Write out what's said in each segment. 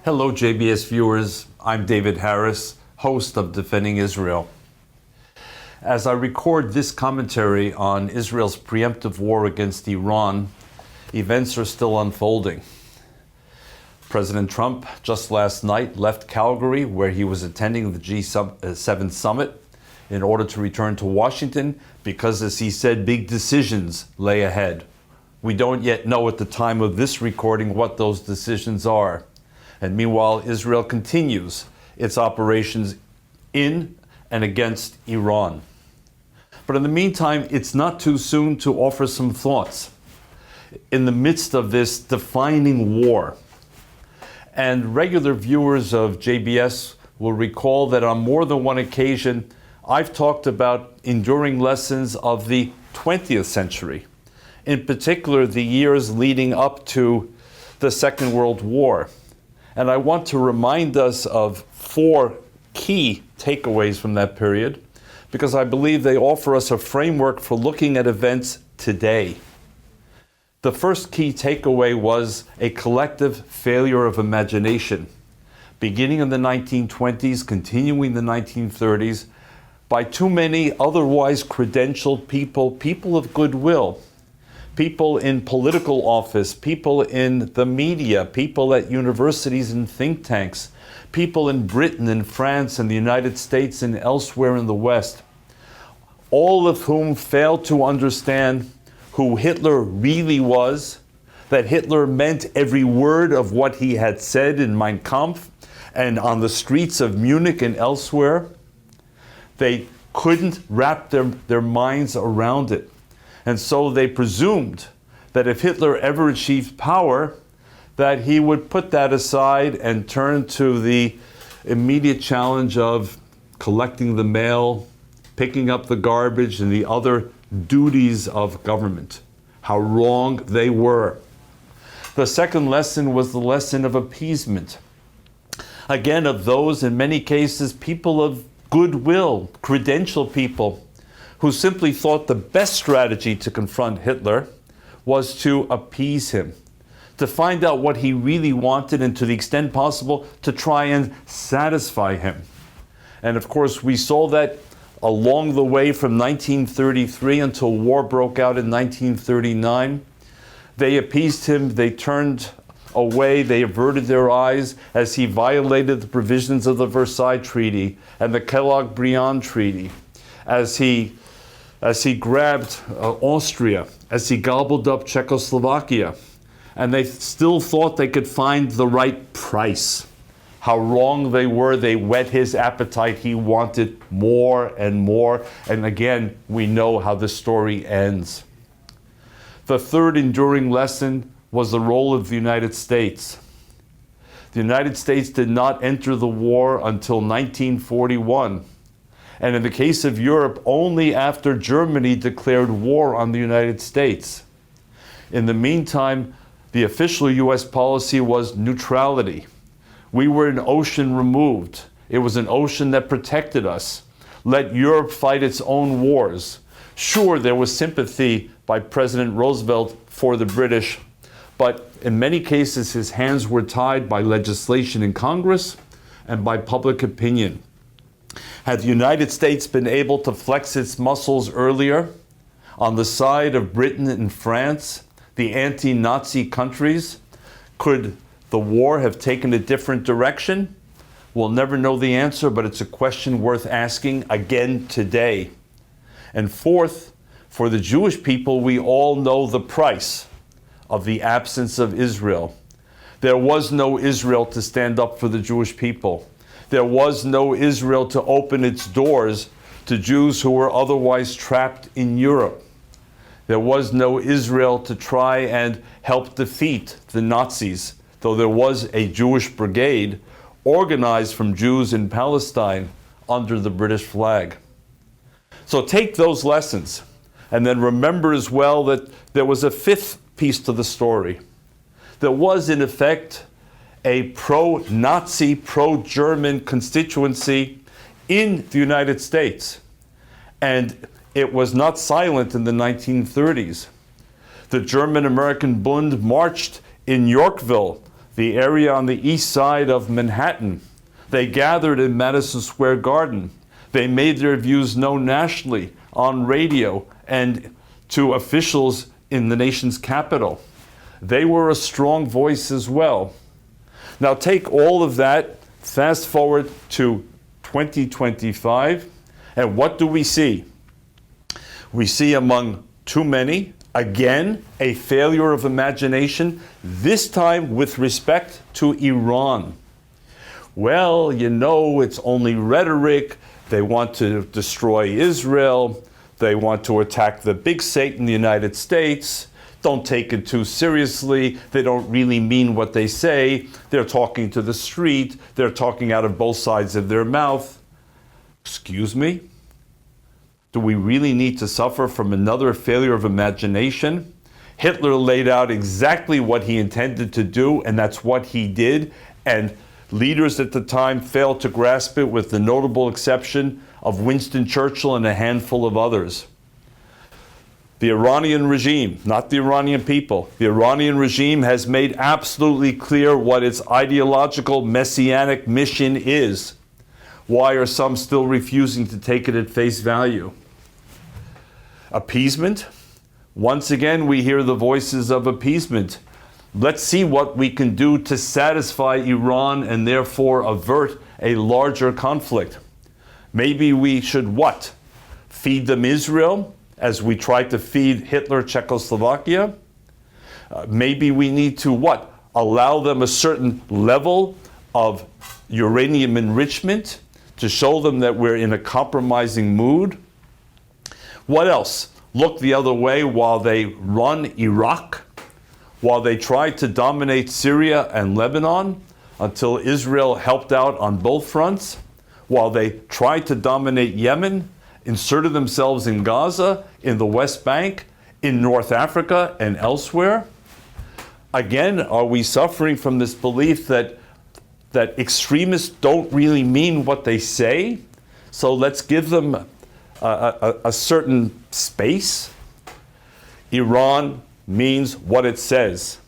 Hello, JBS viewers. I'm David Harris, host of Defending Israel. As I record this commentary on Israel's preemptive war against Iran, events are still unfolding. President Trump just last night left Calgary, where he was attending the G7 summit, in order to return to Washington because, as he said, big decisions lay ahead. We don't yet know at the time of this recording what those decisions are. And meanwhile, Israel continues its operations in and against Iran. But in the meantime, it's not too soon to offer some thoughts in the midst of this defining war. And regular viewers of JBS will recall that on more than one occasion, I've talked about enduring lessons of the 20th century, in particular the years leading up to the Second World War. And I want to remind us of four key takeaways from that period, because I believe they offer us a framework for looking at events today. The first key takeaway was a collective failure of imagination, beginning in the 1920s, continuing the 1930s, by too many otherwise credentialed people of goodwill, people in political office, people in the media, people at universities and think tanks, people in Britain and France and the United States and elsewhere in the West, all of whom failed to understand who Hitler really was, that Hitler meant every word of what he had said in Mein Kampf and on the streets of Munich and elsewhere. They couldn't wrap their minds around it. And so they presumed that if Hitler ever achieved power, that he would put that aside and turn to the immediate challenge of collecting the mail, picking up the garbage, and the other duties of government. How wrong they were. The second lesson was the lesson of appeasement. Again, of those, in many cases, people of goodwill, credentialed people, who simply thought the best strategy to confront Hitler was to appease him, to find out what he really wanted, and to the extent possible, to try and satisfy him. And of course, we saw that along the way from 1933 until war broke out in 1939. They appeased him, they turned away, they averted their eyes as he violated the provisions of the Versailles Treaty and the Kellogg-Briand Treaty, as he grabbed Austria, as he gobbled up Czechoslovakia, and they still thought they could find the right price. How wrong they were. They whet his appetite. He wanted more and more. And again, we know how the story ends. The third enduring lesson was the role of the United States. The United States did not enter the war until 1941. And in the case of Europe, only after Germany declared war on the United States. In the meantime, the official US policy was neutrality. We were an ocean removed. It was an ocean that protected us. Let Europe fight its own wars. Sure, there was sympathy by President Roosevelt for the British, but in many cases his hands were tied by legislation in Congress and by public opinion. Had the United States been able to flex its muscles earlier on the side of Britain and France, the anti-Nazi countries, could the war have taken a different direction? We'll never know the answer, but it's a question worth asking again today. And fourth, for the Jewish people, we all know the price of the absence of Israel. There was no Israel to stand up for the Jewish people. There was no Israel to open its doors to Jews who were otherwise trapped in Europe. There was no Israel to try and help defeat the Nazis, though there was a Jewish brigade organized from Jews in Palestine under the British flag. So take those lessons, and then remember as well that there was a fifth piece to the story. There was, in effect, a pro-Nazi, pro-German constituency in the United States. And it was not silent in the 1930s. The German-American Bund marched in Yorkville the area on the east side of Manhattan. They gathered in Madison Square Garden. They made their views known nationally on radio and to officials in the nation's capital. They were a strong voice as well. Now take all of that, fast forward to 2025, and what do we see? We see among too many, again, a failure of imagination, this time with respect to Iran. Well, you know, it's only rhetoric. They want to destroy Israel. They want to attack the big Satan, the United States. Don't take it too seriously. They don't really mean what they say. They're talking to the street. They're talking out of both sides of their mouth. Excuse me? Do we really need to suffer from another failure of imagination? Hitler laid out exactly what he intended to do, and that's what he did. And leaders at the time failed to grasp it, with the notable exception of Winston Churchill and a handful of others. The Iranian regime, not the Iranian people, the Iranian regime has made absolutely clear what its ideological messianic mission is. Why are some still refusing to take it at face value? Appeasement. Once again, we hear the voices of appeasement. Let's see what we can do to satisfy Iran and therefore avert a larger conflict. Maybe we should what? Feed them Israel, as we tried to feed Hitler Czechoslovakia? Maybe we need to what? Allow them a certain level of uranium enrichment to show them that we're in a compromising mood? What else? Look the other way while they run Iraq, while they tried to dominate Syria and Lebanon until Israel helped out on both fronts, while they tried to dominate Yemen, inserted themselves in Gaza, in the West Bank, in North Africa, and elsewhere. Again, are we suffering from this belief that extremists don't really mean what they say? So let's give them a certain space. Iran means what it says.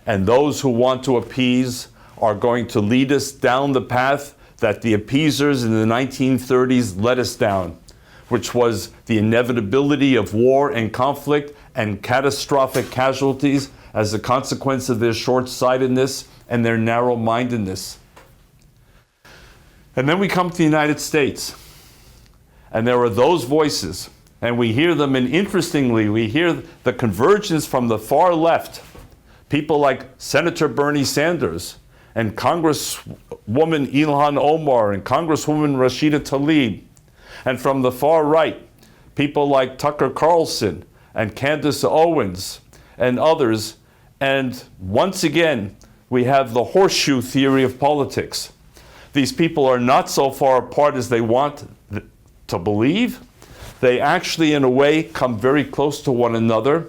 And those who want to appease are going to lead us down the path that the appeasers in the 1930s led us down, which was the inevitability of war and conflict and catastrophic casualties as a consequence of their short-sightedness and their narrow-mindedness. And then we come to the United States. And there are those voices, and we hear them, and interestingly, we hear the convergence from the far left. People like Senator Bernie Sanders, and Congresswoman Ilhan Omar, and Congresswoman Rashida Tlaib. And from the far right, people like Tucker Carlson, and Candace Owens, and others. And once again, we have the horseshoe theory of politics. These people are not so far apart as they want to believe. They actually, in a way, come very close to one another,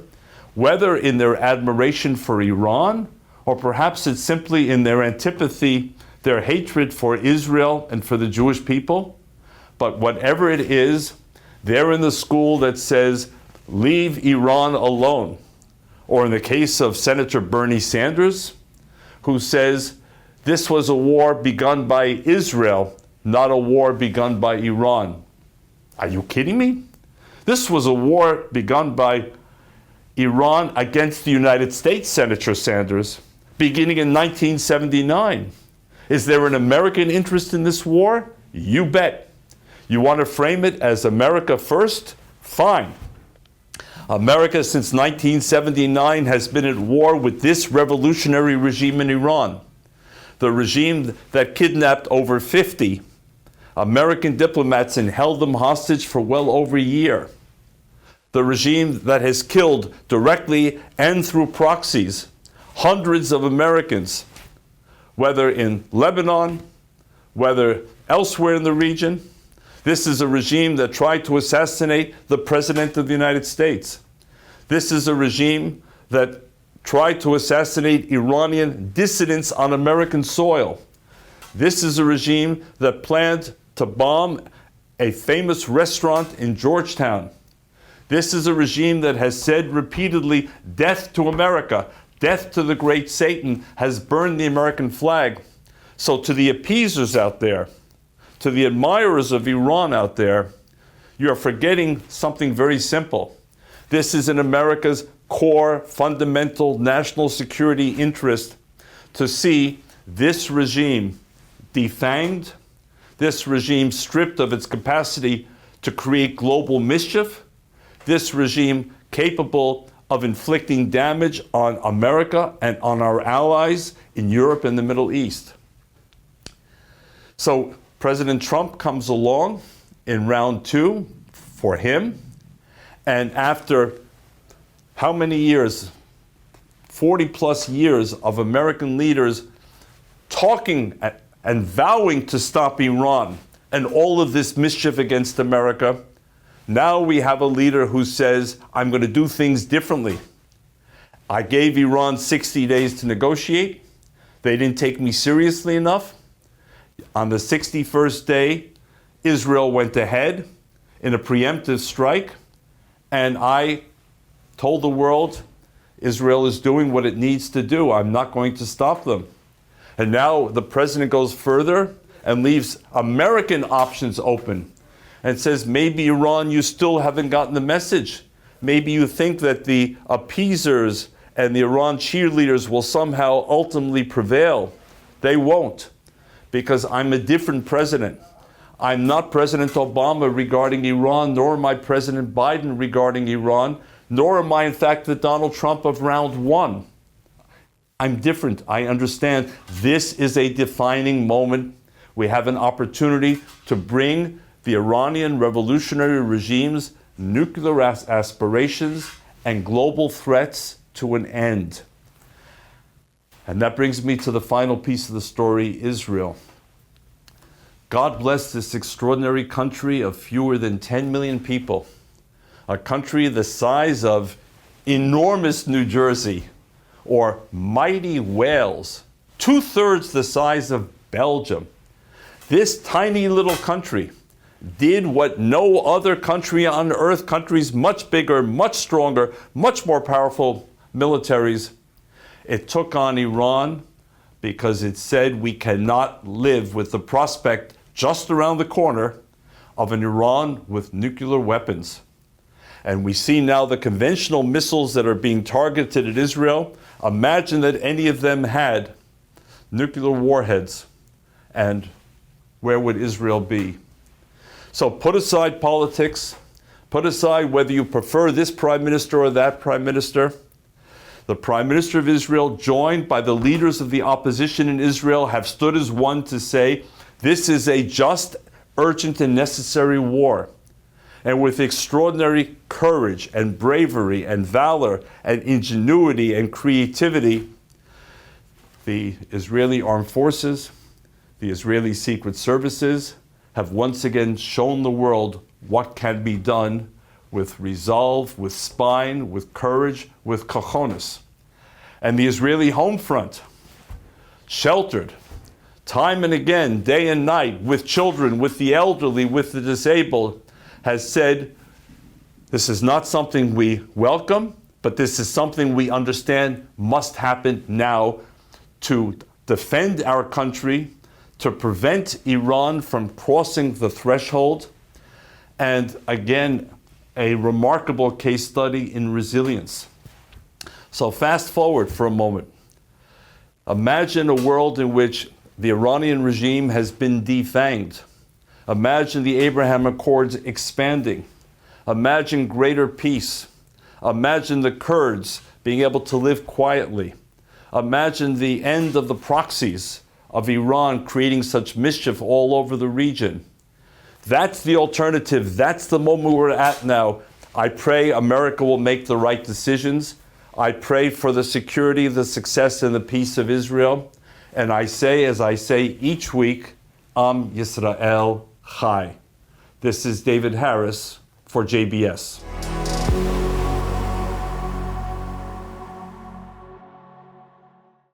whether in their admiration for Iran, or perhaps it's simply in their antipathy, their hatred for Israel and for the Jewish people. But whatever it is, they're in the school that says, leave Iran alone. Or in the case of Senator Bernie Sanders, who says, this was a war begun by Israel, not a war begun by Iran. Are you kidding me? This was a war begun by Iran against the United States, Senator Sanders, beginning in 1979. Is there an American interest in this war? You bet. You want to frame it as America first? Fine. America since 1979 has been at war with this revolutionary regime in Iran, the regime that kidnapped over 50 American diplomats and held them hostage for well over a year. The regime that has killed directly and through proxies hundreds of Americans, whether in Lebanon, whether elsewhere in the region. This is a regime that tried to assassinate the President of the United States. This is a regime that tried to assassinate Iranian dissidents on American soil. This is a regime that planned to bomb a famous restaurant in Georgetown. This is a regime that has said repeatedly, death to America, Death to the great Satan has burned the American flag. So to the appeasers out there, to the admirers of Iran out there, you're forgetting something very simple. This is in America's core, fundamental national security interest to see this regime defanged, this regime stripped of its capacity to create global mischief, this regime capable of inflicting damage on America and on our allies in Europe and the Middle East. So President Trump comes along in round two for him, and after how many years, 40 plus years of American leaders talking and vowing to stop Iran and all of this mischief against America, now we have a leader who says, I'm going to do things differently. I gave Iran 60 days to negotiate. They didn't take me seriously enough. On the 61st day, Israel went ahead in a preemptive strike, and I told the world, Israel is doing what it needs to do. I'm not going to stop them. And now the president goes further and leaves American options open and says, maybe Iran, you still haven't gotten the message. Maybe you think that the appeasers and the Iran cheerleaders will somehow ultimately prevail. They won't, because I'm a different president. I'm not President Obama regarding Iran, nor am I President Biden regarding Iran, nor am I, in fact, the Donald Trump of round one. I'm different. I understand this is a defining moment. We have an opportunity to bring the Iranian revolutionary regime's nuclear aspirations and global threats to an end. And that brings me to the final piece of the story, Israel. God bless this extraordinary country of fewer than 10 million people, a country the size of enormous New Jersey or mighty Wales, 2/3 the size of Belgium. This tiny little country did what no other country on earth, countries much bigger, much stronger, much more powerful militaries, it took on Iran because it said we cannot live with the prospect just around the corner of an Iran with nuclear weapons. And we see now the conventional missiles that are being targeted at Israel. Imagine that any of them had nuclear warheads, and where would Israel be? So put aside politics, put aside whether you prefer this prime minister or that prime minister. The prime minister of Israel, joined by the leaders of the opposition in Israel, have stood as one to say, this is a just, urgent, and necessary war. And with extraordinary courage and bravery and valor and ingenuity and creativity, the Israeli armed forces, the Israeli secret services have once again shown the world what can be done with resolve, with spine, with courage, with cojones. And the Israeli home front, sheltered, time and again, day and night, with children, with the elderly, with the disabled, has said, this is not something we welcome, but this is something we understand must happen now to defend our country, to prevent Iran from crossing the threshold, and again, a remarkable case study in resilience. So fast forward for a moment. Imagine a world in which the Iranian regime has been defanged. Imagine the Abraham Accords expanding. Imagine greater peace. Imagine the Kurds being able to live quietly. Imagine the end of the proxies of Iran creating such mischief all over the region. That's the alternative. That's the moment we're at now. I pray America will make the right decisions. I pray for the security, the success, and the peace of Israel. And I say, as I say each week, Am Yisrael Chai. This is David Harris for JBS.